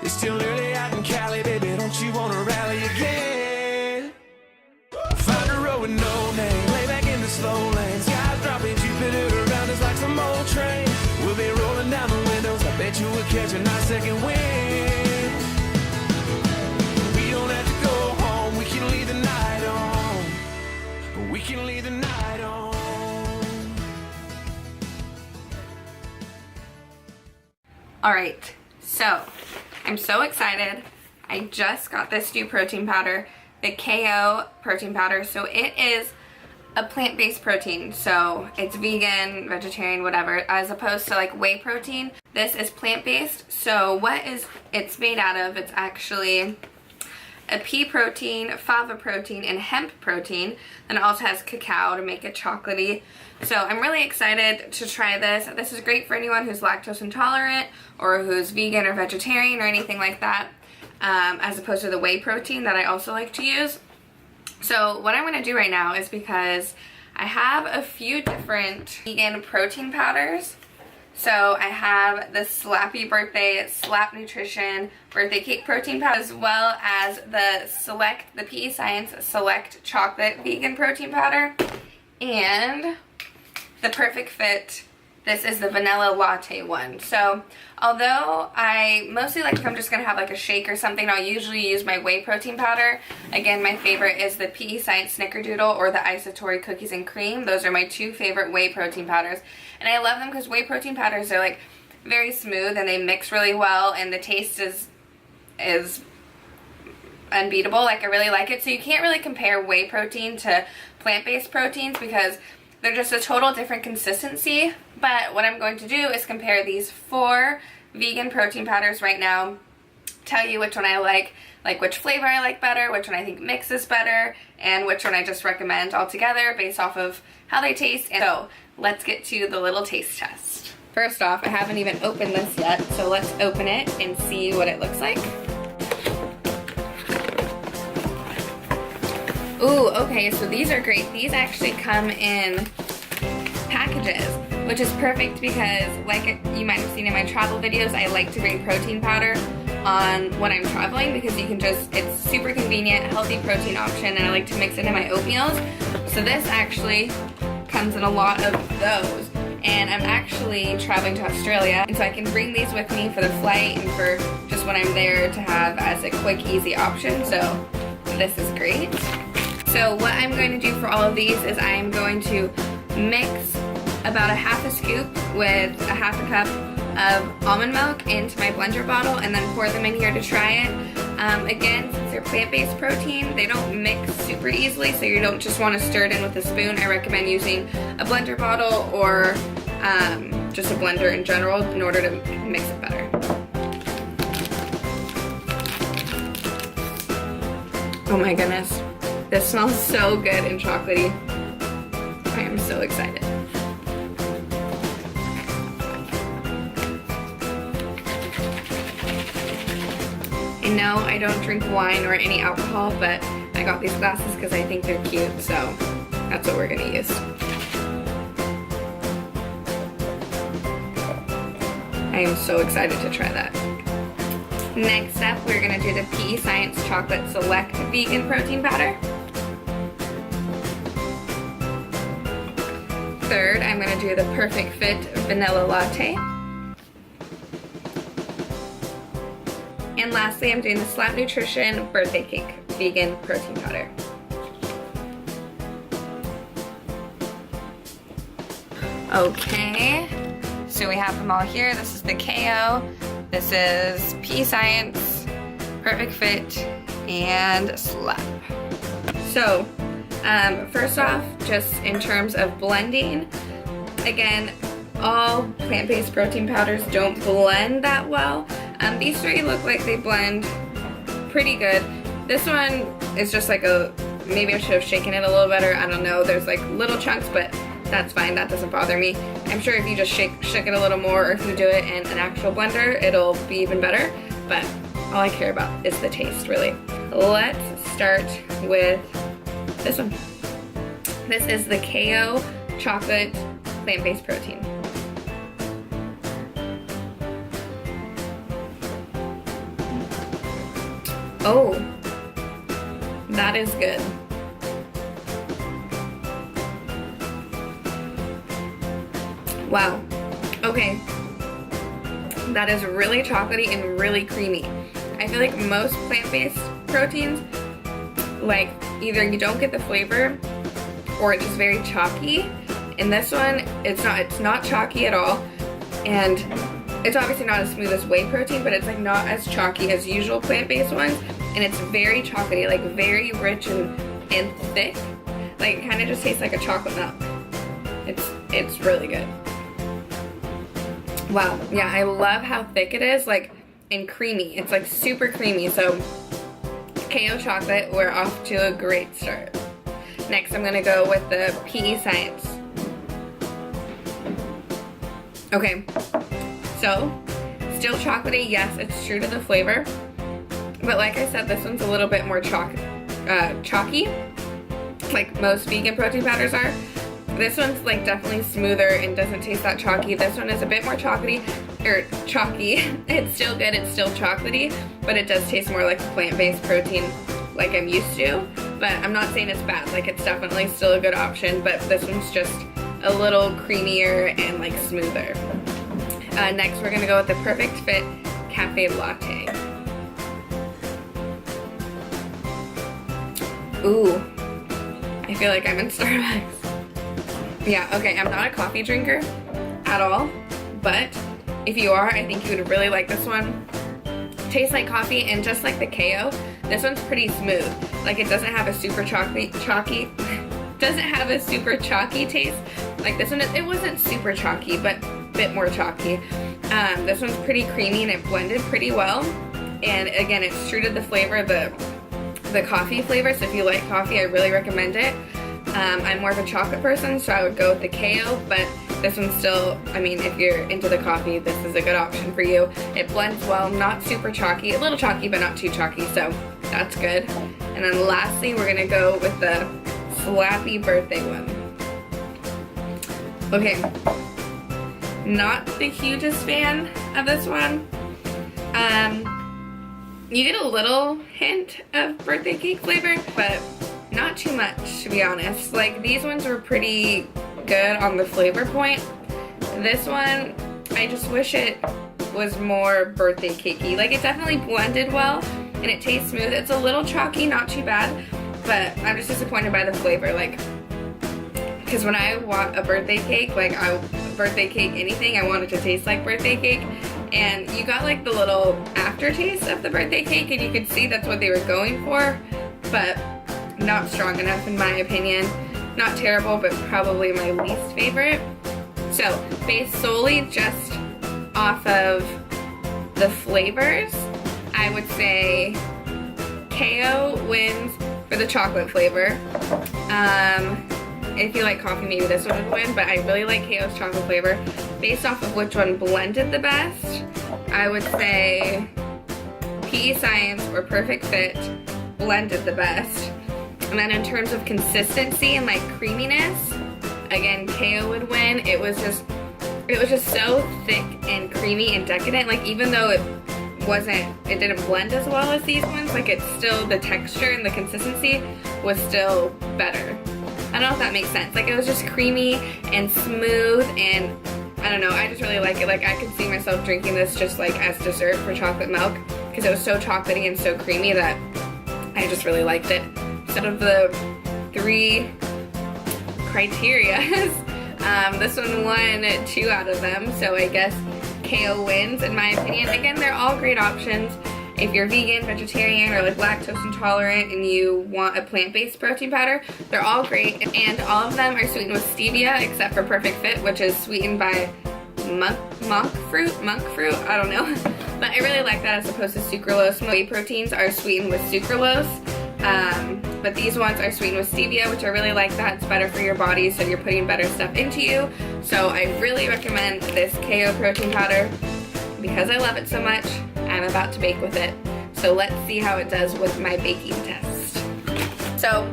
It's still early out in Cali, baby, don't you wanna rally again? Find a road with no name, lay back in the slow lane. Skies dropping, Jupiter around us like some old train. We'll be rolling down the windows, I bet you we'll catch a nice second wind. We don't have to go home, we can leave the night on. We can leave the night on. Alright, so I'm so excited. I just got this new protein powder, the Kayo protein powder. So it is a plant-based protein, so it's vegan, vegetarian, whatever, as opposed to like whey protein. This is plant-based. So what is it's made out of? It's actually a pea protein, fava protein, and hemp protein. And it also has cacao to make it chocolatey. So I'm really excited to try this. This is great for anyone who's lactose intolerant or who's vegan or vegetarian or anything like that, as opposed to the whey protein that I also like to use. So what I'm going to do right now is, because I have a few different vegan protein powders. So I have the Slappy Birthday Slap Nutrition Birthday Cake Protein Powder, as well as the PEScience Select Chocolate Vegan Protein Powder, and the Perfect Fit. This is the vanilla latte one. So although I mostly like, if I'm just going to have like a shake or something, I'll usually use my whey protein powder. Again, my favorite is the PEScience Snickerdoodle or the Isotori Cookies and Cream. Those are my two favorite whey protein powders. And I love them because whey protein powders are like very smooth and they mix really well, and the taste is unbeatable. Like, I really like it. So you can't really compare whey protein to plant-based proteins because they're just a total different consistency. But what I'm going to do is compare these 4 vegan protein powders right now, tell you which one I like which flavor I like better, which one I think mixes better, and which one I just recommend altogether based off of how they taste. And so let's get to the little taste test. First off, I haven't even opened this yet, so let's open it and see what it looks like. Ooh, okay, so these are great. These actually come in packages, which is perfect because, like you might have seen in my travel videos, I like to bring protein powder on when I'm traveling because you can just, it's super convenient, healthy protein option, and I like to mix it in my oatmeals. So this actually comes in a lot of those. And I'm actually traveling to Australia, and so I can bring these with me for the flight and for just when I'm there to have as a quick, easy option. So this is great. So what I'm going to do for all of these is I'm going to mix about a half a scoop with a half a cup of almond milk into my blender bottle and then pour them in here to try it. Again, since they're plant-based protein, they don't mix super easily, so you don't just want to stir it in with a spoon. I recommend using a blender bottle or just a blender in general in order to mix it better. Oh my goodness. This smells so good and chocolatey. I am so excited. I know I don't drink wine or any alcohol, but I got these glasses because I think they're cute, so that's what we're gonna use. I am so excited to try that. Next up, we're gonna do the PEScience Chocolate Select Vegan Protein Powder. Third, I'm gonna do the Perfect Fit Vanilla Latte. And lastly, I'm doing the Slap Nutrition Birthday Cake Vegan Protein Powder. Okay, so we have them all here. This is the Kayo, this is PEScience, Perfect Fit, and Slap. So, first off, just in terms of blending, again, all plant-based protein powders don't blend that well. These 3 look like they blend pretty good. This one is just like maybe I should have shaken it a little better. I don't know. There's like little chunks, but that's fine. That doesn't bother me. I'm sure if you just shake it a little more, or if you do it in an actual blender, it'll be even better. But all I care about is the taste, really. Let's start with this one. This is the Kayo Chocolate Plant-Based Protein. Oh, that is good. Wow. Okay. That is really chocolatey and really creamy. I feel like most plant-based proteins, like either you don't get the flavor or it's just very chalky. In this one, it's not chalky at all. And it's obviously not as smooth as whey protein, but it's like not as chalky as usual plant-based ones. And it's very chocolatey, like very rich and thick. Like it kind of just tastes like a chocolate milk. It's really good. Wow, yeah, I love how thick it is, like, and creamy. It's like super creamy. So Kayo chocolate, we're off to a great start. Next, I'm gonna go with the PEScience. Okay, so still chocolatey, yes, it's true to the flavor, but like I said, this one's a little bit more chalky, like most vegan protein powders are. This one's like definitely smoother and doesn't taste that chalky. This one is a bit more chalky. It's still good, it's still chocolatey, but it does taste more like a plant-based protein like I'm used to. But I'm not saying it's bad, like it's definitely still a good option, but this one's just a little creamier and like smoother. Next we're gonna go with the Perfect Fit Cafe Latte. Ooh, I feel like I'm in Starbucks. Yeah, okay, I'm not a coffee drinker at all, but if you are, I think you would really like this one. Tastes like coffee, and just like the Kayo, this one's pretty smooth. Like it doesn't have a super chalky taste. Like this one, it wasn't super chalky, but a bit more chalky. This one's pretty creamy and it blended pretty well. And again, it's true to the flavor, the coffee flavor, so if you like coffee, I really recommend it. I'm more of a chocolate person, so I would go with the Kayo, but this one's still, I mean, if you're into the coffee, this is a good option for you. It blends well, not super chalky, a little chalky, but not too chalky, so that's good. And then lastly, we're gonna go with the Slappy Birthday one. Okay, not the hugest fan of this one. You get a little hint of birthday cake flavor, but not too much, to be honest. Like, these ones were pretty good on the flavor point. This one, I just wish it was more birthday cakey. Like, it definitely blended well, and it tastes smooth. It's a little chalky, not too bad, but I'm just disappointed by the flavor. Like, because when I want a birthday cake, like, birthday cake anything, I want it to taste like birthday cake. And you got, like, the little aftertaste of the birthday cake, and you could see that's what they were going for, but not strong enough in my opinion. Not terrible, but probably my least favorite. So, based solely just off of the flavors, I would say Kayo wins for the chocolate flavor. If you like coffee, maybe this one would win, but I really like Kayo's chocolate flavor. Based off of which one blended the best, I would say PEScience or Perfect Fit blended the best. And then in terms of consistency and like creaminess, again, Kayo would win. It was just so thick and creamy and decadent. Like, even though it didn't blend as well as these ones, like, it's still, the texture and the consistency was still better. I don't know if that makes sense. Like, it was just creamy and smooth, and I don't know, I just really like it. Like, I could see myself drinking this just like as dessert for chocolate milk, because it was so chocolatey and so creamy that I just really liked it. So out of the 3 criteria, this one won 2 out of them, so I guess Kayo wins in my opinion. Again, they're all great options. If you're vegan, vegetarian, or like lactose intolerant and you want a plant-based protein powder, they're all great, and all of them are sweetened with stevia except for Perfect Fit, which is sweetened by monk fruit, I don't know. But I really like that as opposed to sucralose. Whey proteins are sweetened with sucralose, but these ones are sweetened with stevia, which I really like that. It's better for your body, so you're putting better stuff into you. So I really recommend this Kayo protein powder because I love it so much. I'm about to bake with it. So let's see how it does with my baking test. So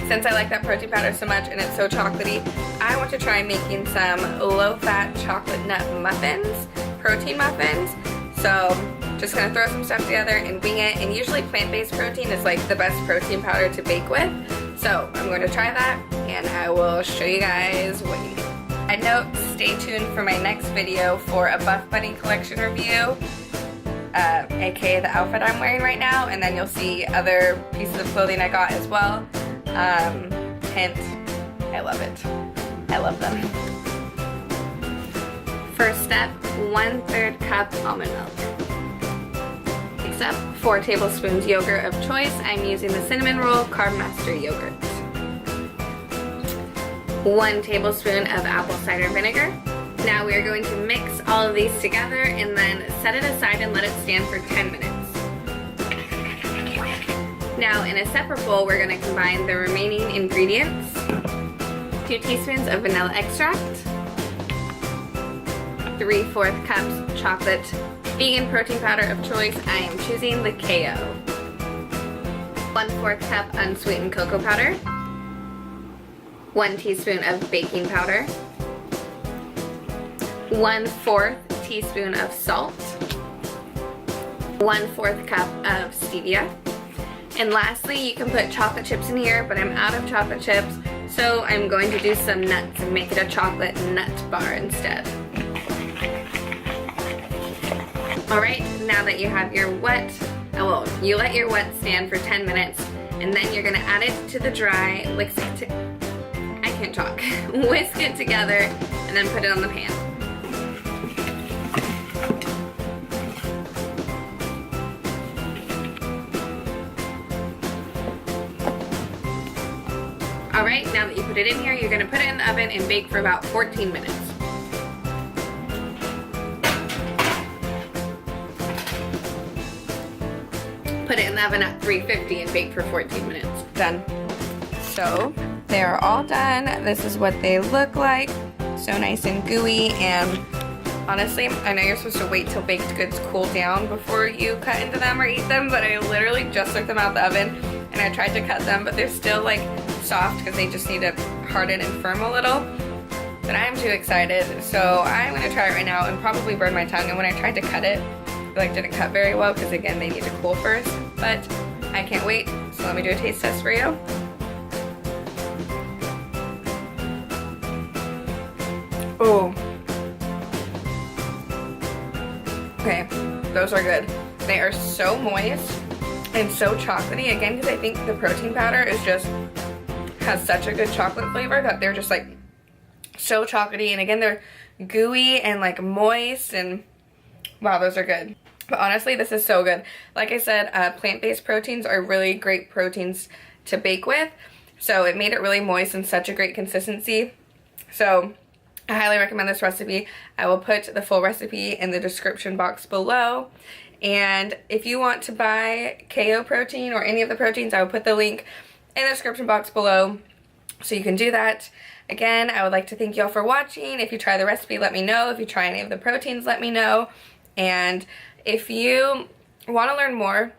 since I like that protein powder so much and it's so chocolatey, I want to try making some low-fat chocolate nut muffins, protein muffins. So just gonna throw some stuff together and wing it. And usually plant-based protein is like the best protein powder to bake with. So I'm going to try that and I will show you guys what you need. Side note, stay tuned for my next video for a Buff Bunny collection review, aka the outfit I'm wearing right now, and then you'll see other pieces of clothing I got as well. Hint, I love it. I love them. First step, 1/3 cup almond milk. Next up, 4 tablespoons yogurt of choice. I'm using the Cinnamon Roll Carb Master yogurt. 1 tablespoon of apple cider vinegar. Now we are going to mix all of these together and then set it aside and let it stand for 10 minutes. Now in a separate bowl, we're going to combine the remaining ingredients. 2 teaspoons of vanilla extract, 3/4 cups chocolate vegan protein powder of choice. I am choosing the Kayo. 1/4 cup unsweetened cocoa powder, 1 teaspoon of baking powder, 1/4 teaspoon of salt, 1/4 cup of stevia, and lastly you can put chocolate chips in here, but I'm out of chocolate chips, so I'm going to do some nuts and make it a chocolate nut bar instead. Alright, now that you have your wet, you let your wet stand for 10 minutes, and then you're going to add it to the dry, whisk it together, and then put it on the pan. Alright, now that you put it in here, you're going to put it in the oven and bake for about 14 minutes. Put it in the oven at 350 and bake for 14 minutes. Done. So, they're all done. This is what they look like. So nice and gooey, and honestly, I know you're supposed to wait till baked goods cool down before you cut into them or eat them, but I literally just took them out of the oven and I tried to cut them, but they're still like soft because they just need to harden and firm a little. But I'm too excited, so I'm gonna try it right now and probably burn my tongue. And when I tried to cut it, it didn't cut very well because again they need to cool first. But I can't wait, so let me do a taste test for you. Oh. Okay, those are good. They are so moist and so chocolatey, again because I think the protein powder is has such a good chocolate flavor that they're just like so chocolatey, and again they're gooey and like moist, and wow, those are good. But honestly, this is so good. Like I said, plant-based proteins are really great proteins to bake with, so it made it really moist and such a great consistency. So I highly recommend this recipe. I will put the full recipe in the description box below. And if you want to buy Kayo protein or any of the proteins, I will put the link in the description box below, so you can do that. Again, I would like to thank y'all for watching. If you try the recipe, let me know. If you try any of the proteins, let me know. And if you want to learn more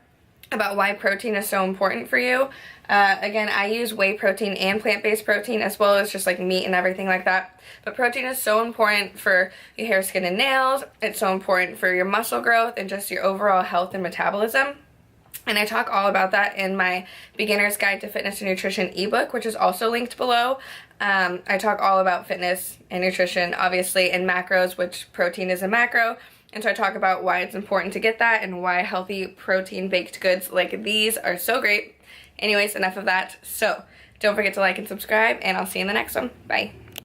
about why protein is so important for you, again, I use whey protein and plant-based protein, as well as just like meat and everything like that. But protein is so important for your hair, skin, and nails. It's so important for your muscle growth and just your overall health and metabolism. And I talk all about that in my Beginner's Guide to Fitness and Nutrition ebook, which is also linked below. I talk all about fitness and nutrition, obviously, and macros, which protein is a macro. And so I talk about why it's important to get that and why healthy protein baked goods like these are so great. Anyways, enough of that. So don't forget to like and subscribe, and I'll see you in the next one. Bye.